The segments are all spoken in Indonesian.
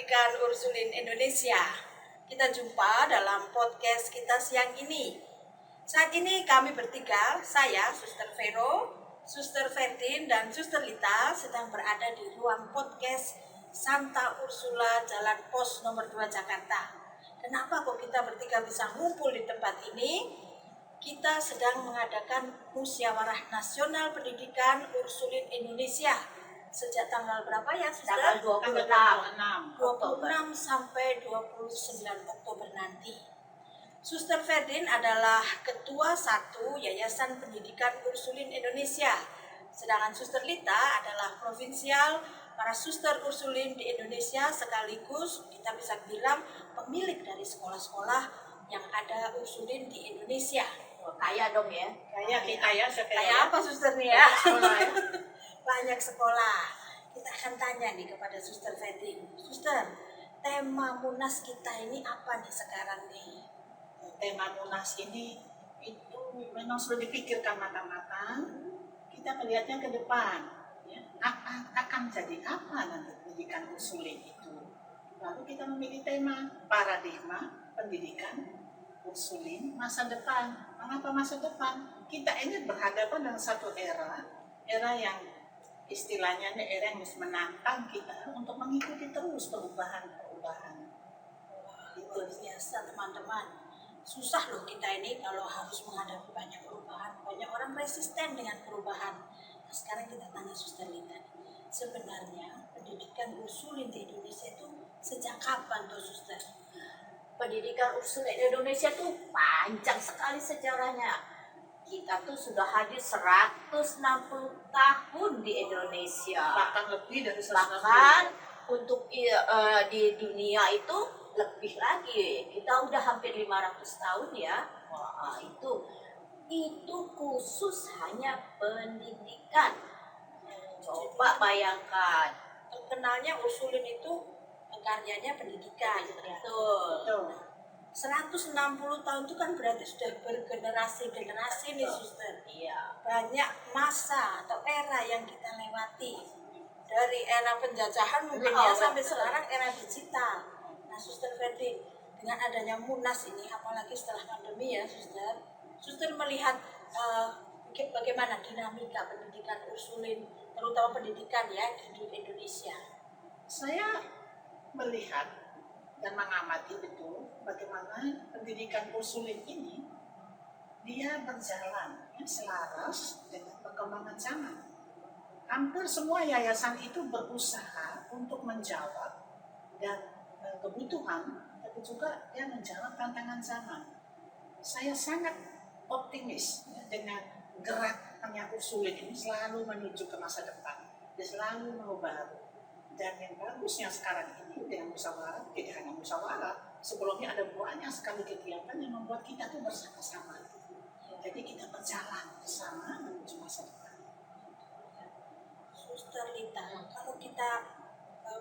Pendidikan Ursulin Indonesia. Kita jumpa dalam podcast kita siang ini. Saat ini kami bertiga, saya, Suster Vero, Suster Ferdin, dan Suster Lita sedang berada di ruang podcast Santa Ursula Jalan Pos nomor 2 Jakarta. Kenapa kok kita bertiga bisa ngumpul di tempat ini? Kita sedang mengadakan musyawarah nasional pendidikan Ursulin Indonesia. Sejak tanggal berapa ya, Suster? Tanggal 26 sampai 29 Oktober nanti. Suster Ferdin adalah Ketua 1 Yayasan Pendidikan Ursulin Indonesia. Sedangkan Suster Lita adalah provinsial para suster Ursulin di Indonesia, sekaligus kita bisa bilang pemilik dari sekolah-sekolah yang ada Ursulin di Indonesia. Kaya dong ya. Kayak apa Suster nih ya? Banyak sekolah. Kita akan tanya nih kepada Suster Ferdin. Suster, tema Munas kita ini apa nih sekarang nih? Tema Munas ini itu memang sudah dipikirkan matang-matang. Kita melihatnya ke depan, ya. Akan jadi apa nanti pendidikan Ursulin itu. Lalu kita memilih tema paradigma pendidikan Ursulin masa depan. Mengapa masa depan? Kita ini berhadapan dengan satu era yang istilahnya ini era yang menantang kita untuk mengikuti terus perubahan-perubahan. Luar biasa teman-teman. Susah loh kita ini kalau harus menghadapi banyak perubahan. Banyak orang resisten dengan perubahan. Nah, sekarang kita tanya Suster Lita. Sebenarnya pendidikan Ursulin di Indonesia itu sejak kapan tuh Suster? Pendidikan Ursulin Indonesia tuh panjang sekali sejarahnya. Kita tuh sudah hadir 160 tahun di Indonesia. Bahkan lebih dari 100 Bahkan untuk di dunia itu lebih lagi. Kita udah hampir 500 tahun ya. Wah, itu khusus hanya pendidikan. Coba bayangkan. Terkenalnya Ursulin itu karyanya pendidikan. Betul. 160 tahun itu kan berarti sudah bergenerasi-generasi nih Suster. Iya. Banyak masa atau era yang kita lewati. Dari era penjajahan mungkin ya sampai sekarang era digital. Nah Suster Ferdin, dengan adanya Munas ini, apalagi setelah pandemi ya Suster melihat bagaimana dinamika pendidikan Ursulin, terutama pendidikan ya di Indonesia. Saya melihat dan mengamati betul bagaimana pendidikan Ursulin ini dia berjalan selaras dengan perkembangan zaman. Hampir semua yayasan itu berusaha untuk menjawab dan kebutuhan, tapi juga dia menjawab tantangan zaman. Saya sangat optimis dengan geraknya Ursulin ini selalu menuju ke masa depan, dia selalu mau baru. Dan yang bagusnya sekarang ini dengan musyawarah, tidak hanya musyawarah, sebelumnya ada banyak sekali kegiatan yang membuat kita tuh bersama-sama. Jadi kita berjalan bersama menuju masa depan. Suster Lita, kalau kita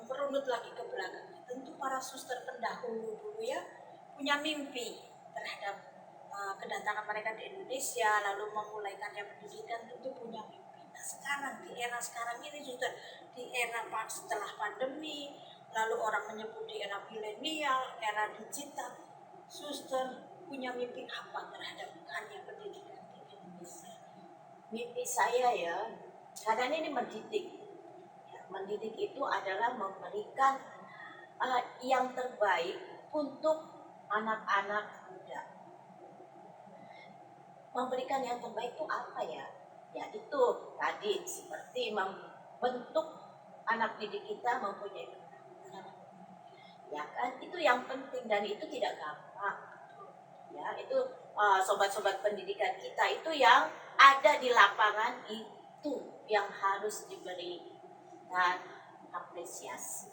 merunut lagi ke belakang, tentu para suster pendahulu dulu ya punya mimpi terhadap kedatangan mereka di Indonesia, lalu memulai karya pendidikan, tentu punya mimpi. Nah sekarang, di era sekarang ini Suster, di era setelah pandemi, lalu orang menyebut di era milenial, era digital, Suster punya mimpi apa terhadap karya pendidikan di Indonesia? Mimpi saya ya, karena ini mendidik. Ya, mendidik itu adalah memberikan yang terbaik untuk anak-anak muda. Memberikan yang terbaik itu apa ya? Ya itu tadi seperti membentuk anak didik kita mempunyai keterampilan. Ya kan, itu yang penting dan itu tidak gampang. Ya, itu sobat-sobat pendidikan kita itu yang ada di lapangan itu yang harus diberi dan apresiasi.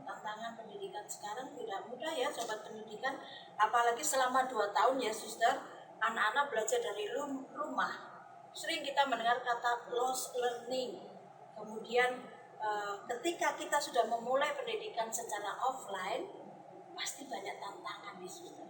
Tantangan pendidikan sekarang tidak mudah ya sobat pendidikan, apalagi selama 2 tahun ya Suster, anak-anak belajar dari rumah. Sering kita mendengar kata lost learning. Kemudian ketika kita sudah memulai pendidikan secara offline, pasti banyak tantangan di Suster.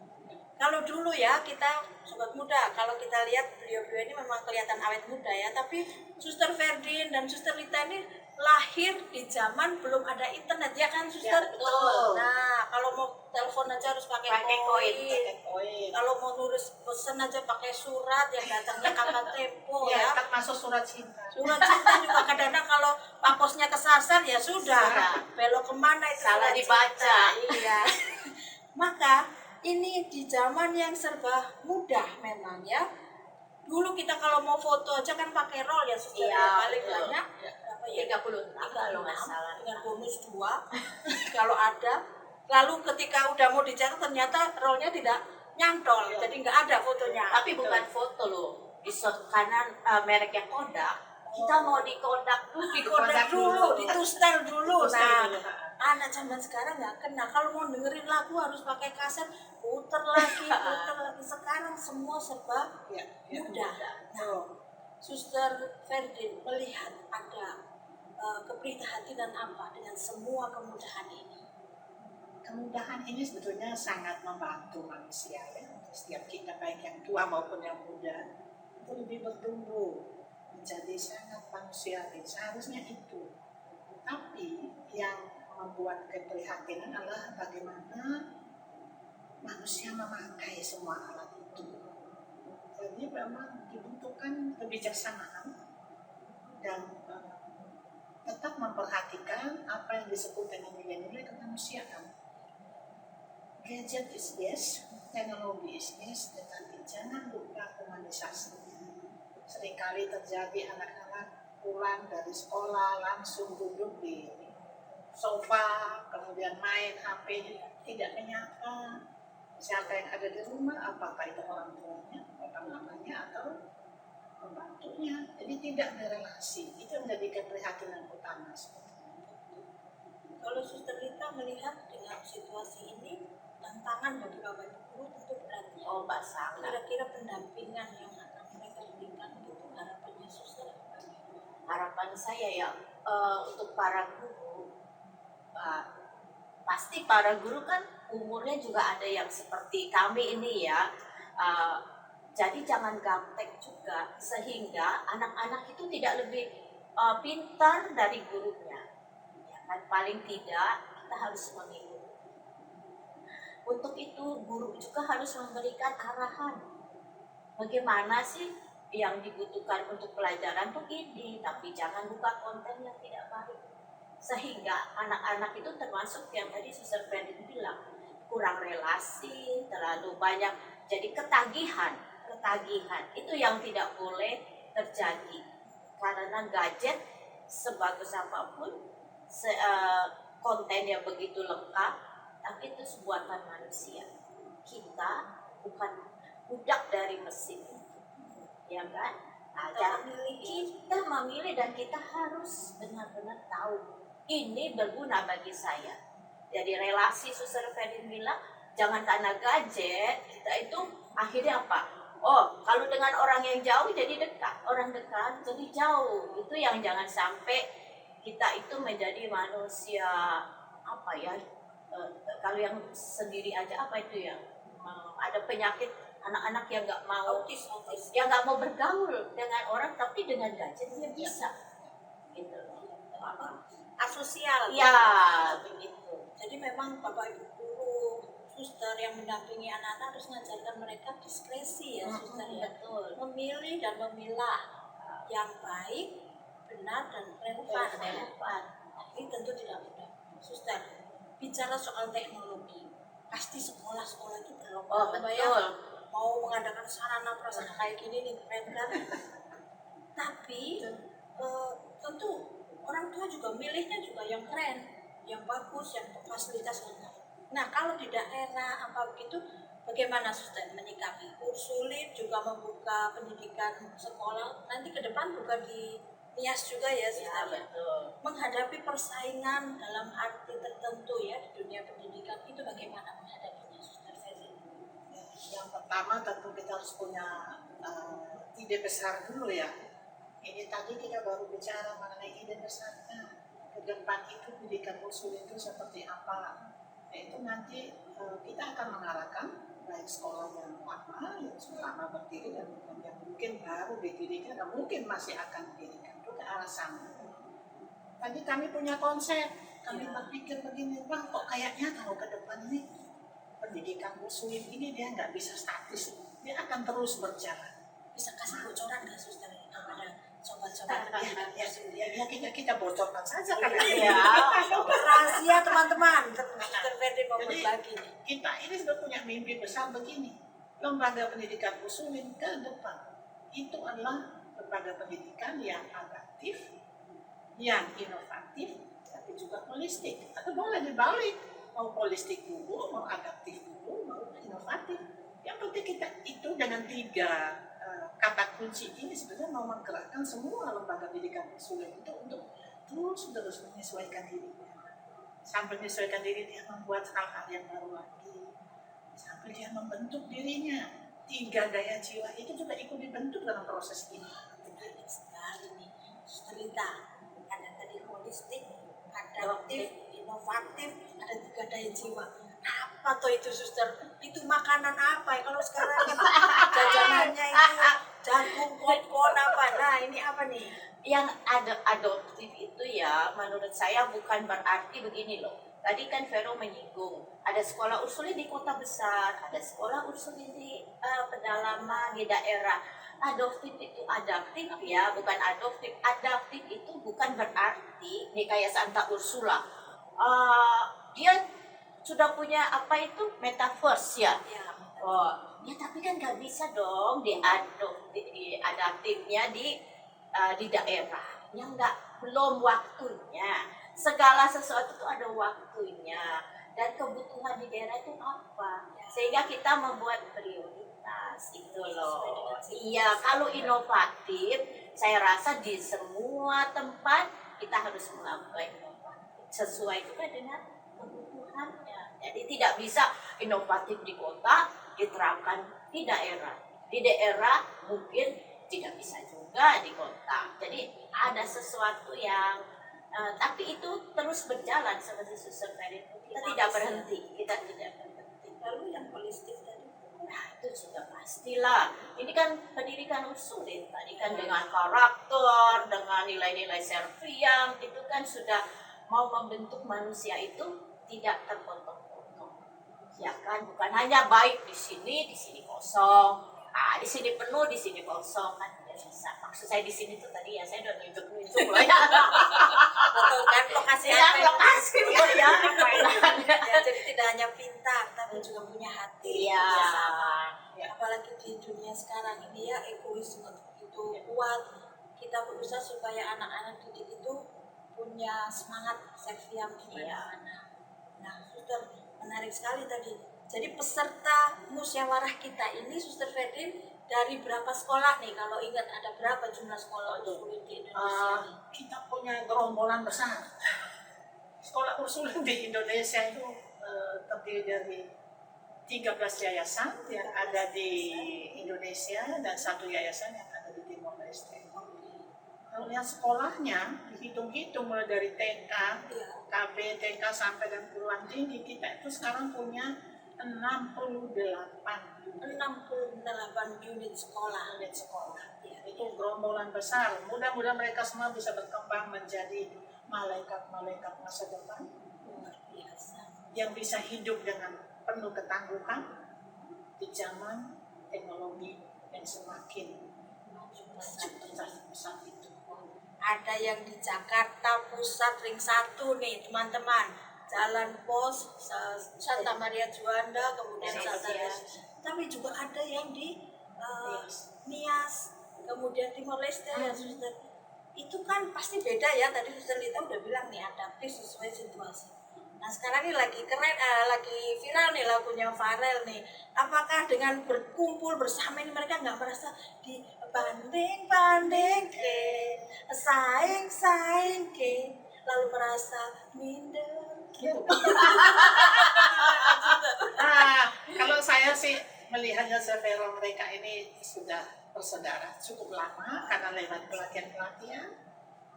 Kalau dulu ya kita sobat muda, kalau kita lihat beliau-beliau ini memang kelihatan awet muda ya, tapi Suster Ferdin dan Suster Lita ini lahir di zaman belum ada internet ya kan Ya, suster? betul. Nah kalau mau telepon aja harus pakai Pakai koin. Koin. kalau mau nulis pesan aja pakai surat yang datangnya kapal tempo Ya, ya. termasuk surat cinta. Surat cinta juga kadang-kadang kalau pak posnya kesasar ya sudah Sudah. belok kemana itu Salah surat dibaca. cinta. Iya. Maka ini di zaman yang serba mudah memang ya. Dulu kita kalau mau foto aja kan pakai roll ya suster, Iya, paling betul. banyak berapa ya? 36 kalau nggak salah. Dengan bonus 2 kalau ada. Lalu ketika udah mau dicetak ternyata rollnya tidak nyantol, jadi nggak ada fotonya. Tapi bukan foto loh. Di kanan mereknya Kodak. Kita mau di Kodak dulu. Di kodak dulu, di tustel dulu. Nah, Dulu. anak zaman sekarang nggak kenal. Kalau mau dengerin lagu harus pakai kaset, puter lagi, puter lagi. Sekarang semua serba Ya, ya. mudah. Nah, Suster Ferdin melihat ada keprihatinan apa dengan semua kemudahan ini? Kemudahan ini sebetulnya sangat membantu manusia ya. Setiap kita baik yang tua maupun yang muda itu lebih bertumbuh menjadi sangat manusiawi. Seharusnya itu. Tapi yang membuat keprihatinan adalah bagaimana manusia memakai semua alat itu. Jadi memang dibutuhkan kebijaksanaan dan tetap memperhatikan apa yang disebut dengan nilai-nilai kemanusiaan. Gadget is yes, teknologi is yes, tetapi jangan lupa humanisasinya. Seringkali terjadi anak-anak pulang dari sekolah langsung duduk di sofa, kemudian main HP, tidak menyapa siapa yang ada di rumah, apakah itu orang tuanya, orang mamanya, atau pembantunya. Jadi tidak ada relasi. Itu menjadi keprihatinan utama. Kalau Suster Rita melihat dengan situasi ini, tantangan bagi Bapak Ibu guru tentu berat ya. Oh, Mbak sangat. Kira-kira pendampingan yang akan mereka berikan gitu harapannya Suster. Harapan saya ya untuk para guru, pasti para guru kan umurnya juga ada yang seperti kami ini ya. Jadi jangan gaptek juga sehingga anak-anak itu tidak lebih pintar dari gurunya. Ya kan, paling tidak kita harus mengikuti. Untuk itu guru juga harus memberikan arahan. Bagaimana sih yang dibutuhkan untuk pelajaran tuh ini, tapi jangan buka konten yang tidak baik. Sehingga anak-anak itu termasuk yang tadi Suster Fredin bilang, kurang relasi, terlalu banyak, jadi ketagihan itu yang tidak boleh terjadi. Karena gadget sebagus apapun, kontennya begitu lengkap, tapi itu buatan manusia. Kita bukan budak dari mesin, ya kan? Nah, kita memilih dan kita harus benar-benar tahu ini berguna bagi saya. Jadi relasi Suster Ferdin bilang, jangan karena gadget kita itu akhirnya apa? Oh, kalau dengan orang yang jauh jadi dekat, orang dekat jadi jauh. Itu yang jangan sampai kita itu menjadi manusia apa ya? Kalau yang sendiri aja apa itu ya? Ada penyakit anak-anak yang nggak mau yang nggak mau bergaul dengan orang, tapi dengan gadget dia bisa gitu. Asosial Ya begitu. jadi memang Bapak Ibu guru suster yang mendampingi anak-anak harus mengajarkan mereka diskresi ya suster ya, Betul. memilih dan memilah yang baik, benar dan relevan ya. Tapi tentu tidak mudah suster. Bicara soal teknologi pasti sekolah-sekolah itu Oh berlomba-lomba ya, betul. mau mengadakan sarana prasarana kayak gini nih keren kan. Tapi tentu orang tua juga milihnya juga yang keren, yang bagus, yang fasilitas lengkap. Nah kalau di daerah apa begitu, bagaimana suster menyikapi? Sulit juga membuka pendidikan sekolah nanti ke depan bukan di NIAS juga ya suster ya. Betul. Menghadapi persaingan dalam arti tertentu ya di dunia pendidikan itu bagaimana menghadapinya suster Ferdin? Yang pertama tentu kita harus punya ide besar dulu ya. Ini tadi kita baru bicara mengenai ide besarnya. Ke depan itu pendidikan usul itu seperti apa? Itu nanti kita akan mengarahkan baik sekolah yang lama, yang sudah lama berdiri dan yang mungkin baru didirikan dan mungkin masih akan didirikan itu ke arah sana. Tadi kami punya konsep, kami Ya. berpikir begini, wah kok kayaknya kalau ke depan ini pendidikan muslim ini dia nggak bisa statis, dia akan terus berjalan. Bisa kasih bocoran nggak suster kepada sobat-sobat Kita bocorkan saja kan. Iya. rahasia teman-teman suster Ferdin mau Jadi, berbagi nih. kita ini sudah punya mimpi besar begini, lembaga pendidikan muslim ke depan itu adalah lembaga pendidikan yang adaptif, yang inovatif, tapi juga holistik. Atau boleh dibalik, mau holistik dulu, mau adaptif dulu, mau inovatif. Yang penting kita itu dengan 3 kata kunci ini sebenarnya mau menggerakkan semua lembaga pendidikan muslim itu untuk terus menyesuaikan dirinya. Sambil menyesuaikan diri dia membuat hal-hal yang baru lagi. Sampai dia membentuk dirinya. 3 daya jiwa itu juga ikut dibentuk dalam proses ini. Menarik sekali nih suster Lita. Ada tadi holistik, adaptif, inovatif, ada 3 daya jiwa. Apa tuh itu suster? Itu makanan apa ya? Kalau sekarang kan jajanannya itu jagung, popcorn apa? Nah ini apa nih? Yang adoptif itu ya menurut saya bukan berarti begini loh. Tadi kan Vero menyinggung ada sekolah ursulin di kota besar, ada sekolah ursulin di pedalaman di daerah. Adoptif itu adaptif ya, bukan adoptif. Adaptif itu bukan berarti nih kayak Santa Ursula. Dia sudah punya apa itu metaverse ya. Ya, Oh, ya tapi kan nggak bisa dong di adaptifnya di daerahnya belum waktunya. Segala sesuatu itu ada waktunya dan kebutuhan di daerah itu apa, sehingga kita membuat prioritas itu loh. Iya, kalau inovatif saya rasa di semua tempat kita harus melakukan inovatif sesuai juga dengan kebutuhannya. Jadi tidak bisa inovatif di kota diterapkan di daerah. Di daerah mungkin tidak bisa juga di kota. Jadi ada sesuatu yang tapi itu terus berjalan seperti Suster Ferdin. Kita tidak berhenti. lalu yang holistik tadi. Nah itu sudah pastilah. Ini kan pendidikan usulin tadi kan dengan karakter, dengan nilai-nilai serviam itu kan sudah mau membentuk manusia itu tidak terpotong-potong. Ya kan, bukan hanya baik di sini kosong. Di sini penuh, di sini kosong kan tidak bisa. Maksud saya di sini tuh tadi ya saya udah nunjuk-nunjuk loh ya. Betul kan lokasi Ya, apa yang lokasi ya. ya, jadi tidak hanya pintar tapi juga punya hati. Iya. Bersama. Apalagi di dunia sekarang ini ya egois itu kuat. Kita berusaha supaya anak-anak didik itu punya semangat serviam di mana-mana. Nah, suster menarik sekali tadi. Jadi peserta musyawarah kita ini Suster Ferdin dari berapa sekolah nih? Kalau ingat ada berapa jumlah sekolah ursulin di Indonesia? Kita punya gerombolan besar. Sekolah ursulin di Indonesia itu terdiri dari 13 yayasan yang ada di Indonesia dan 1 yayasan yang ada di Timor Leste. Kalau lihat sekolahnya dihitung-hitung mulai dari TK, KB, TK sampai dan perguruan tinggi, kita itu sekarang punya 68 unit sekolah. unit sekolah. Itu gerombolan besar. Mudah-mudahan mereka semua bisa berkembang menjadi malaikat-malaikat masa depan Luar biasa. yang bisa hidup dengan penuh ketangguhan di zaman teknologi yang semakin besar itu. Ada yang di Jakarta Pusat Ring 1 nih teman-teman. Jalan Pos, Santa Maria Juanda, kemudian Santa tapi juga ada yang di Nias, kemudian Timor Leste ya Suster. Itu kan pasti beda ya, tadi Suster Lita udah bilang nih adaptif sesuai situasi. Nah sekarang ini lagi keren, lagi viral nih lagunya Farel nih. Apakah dengan berkumpul bersama ini mereka nggak merasa dibanding-banding saing lalu merasa minder gitu. Kalau saya sih melihatnya Severo mereka ini sudah bersaudara cukup lama karena lewat pelatihan-pelatihan,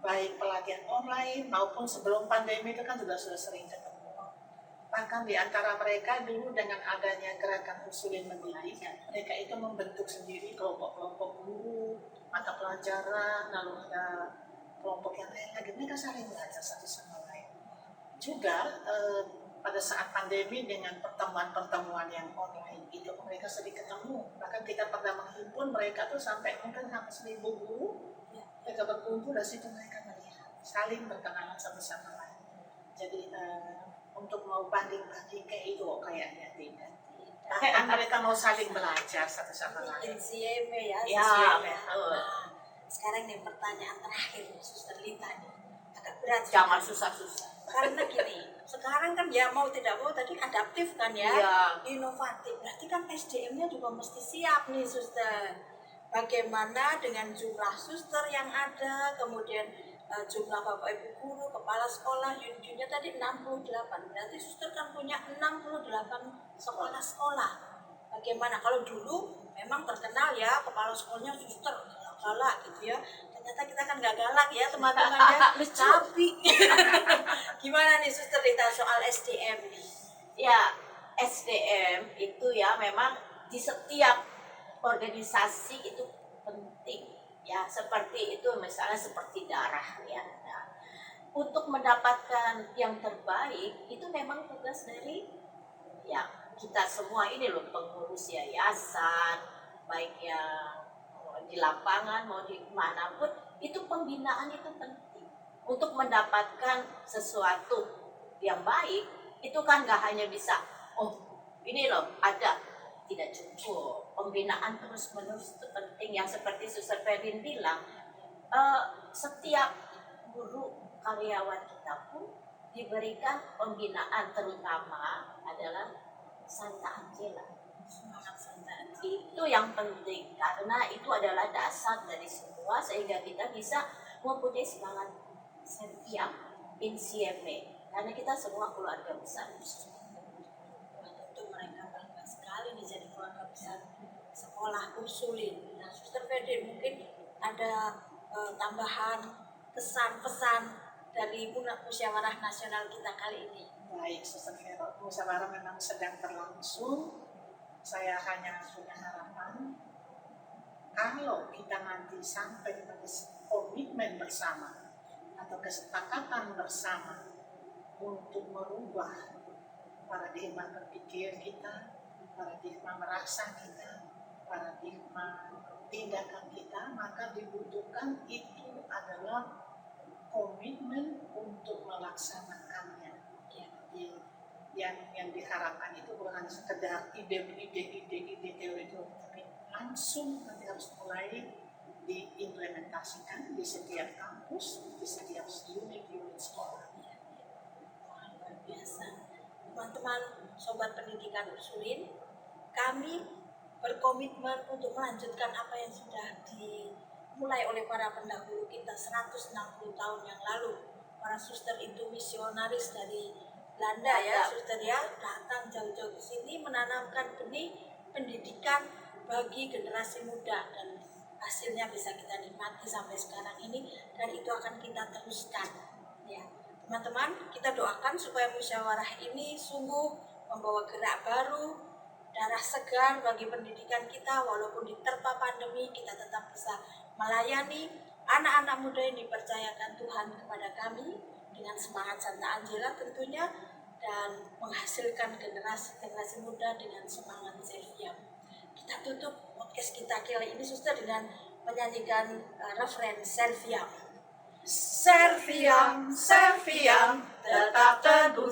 baik pelatihan online maupun sebelum pandemi itu kan sudah sering ketemu. Bahkan di antara mereka dulu dengan adanya gerakan ursulin mendidik, mereka itu membentuk sendiri kelompok-kelompok guru, mata pelajaran, lalu ada kelompok yang lain lagi, mereka saling belajar satu sama lain. Juga pada saat pandemi dengan pertemuan-pertemuan yang online itu mereka sering ketemu, bahkan kita pernah menghimpun mereka tuh sampai mungkin hampir 1.000 guru, mereka berkumpul dari situ, mereka melihat saling berkenalan satu sama lain. Jadi untuk mau banding-banding kayak itu kayaknya tidak. Kayak mereka mau saling belajar satu sama lain. NCM ya. Ya, NCM. betul. Nah, sekarang nih pertanyaan terakhir Suster Lita nih, agak berat. Jangan susah-susah. Karena gini, sekarang kan ya mau tidak mau tadi adaptif kan ya, Iya. inovatif. Berarti kan SDM-nya juga mesti siap nih Suster. Bagaimana dengan jumlah suster yang ada, kemudian jumlah Bapak Ibu guru, kepala sekolah, unitnya tadi 68. Berarti suster kan punya 68 sekolah-sekolah. Bagaimana kalau dulu memang terkenal ya kepala sekolahnya suster galak gitu ya. Ternyata kita kan nggak galak ya teman-teman ya. Tapi gimana nih Suster Lita soal SDM nih? Ya, SDM itu ya memang di setiap organisasi itu penting ya, seperti itu misalnya seperti darah ya. Nah, untuk mendapatkan yang terbaik itu memang tugas dari ya kita semua ini loh, pengurus yayasan, baik yang di lapangan mau di manapun, itu pembinaan itu penting untuk mendapatkan sesuatu yang baik. Itu kan nggak hanya bisa ini loh ada, tidak cukup. Pembinaan terus-menerus itu penting, yang seperti Suster Ferin bilang, setiap guru karyawan kita pun diberikan pembinaan, terutama adalah Santa Angela. Semangat Santa Angela. Itu yang penting, karena itu adalah dasar dari semua, sehingga kita bisa mempunyai semangat Serviam Insieme, karena kita semua keluarga besar. Tentu mereka bangga sekali nih jadi keluarga besar sekolah Ursulin. Nah, Suster Ferin mungkin ada tambahan kesan-pesan dari musyawarah nasional kita kali ini. Baik, Suster Vero, musyawarah memang sedang berlangsung. Saya hanya punya harapan kalau kita nanti sampai pada komitmen bersama atau kesepakatan bersama untuk merubah paradigma berpikir kita, paradigma merasa kita, paradigma tindakan kita, maka dibutuhkan itu adalah komitmen untuk melaksanakannya. Yang diharapkan itu bukan sekedar ide teori itu, tapi langsung nanti harus mulai diimplementasikan di setiap kampus, di setiap unit sekolah. Luar biasa. Teman-teman sobat pendidikan Ursulin, kami berkomitmen untuk melanjutkan apa yang sudah dimulai oleh para pendahulu kita 160 tahun yang lalu. Para suster itu misionaris dari Belanda ya, suster ya, datang jauh-jauh ke sini menanamkan benih pendidikan bagi generasi muda, dan hasilnya bisa kita nikmati sampai sekarang ini, dan itu akan kita teruskan. Ya, teman-teman, kita doakan supaya musyawarah ini sungguh membawa gerak baru, darah segar bagi pendidikan kita. Walaupun diterpa pandemi, kita tetap bisa melayani anak-anak muda yang dipercayakan Tuhan kepada kami dengan semangat Santa Angela tentunya, dan menghasilkan generasi muda dengan semangat Serviam. Kita tutup podcast kita kali ini Suster dengan menyanyikan referen Serviam. Serviam, Serviam, tetap teguh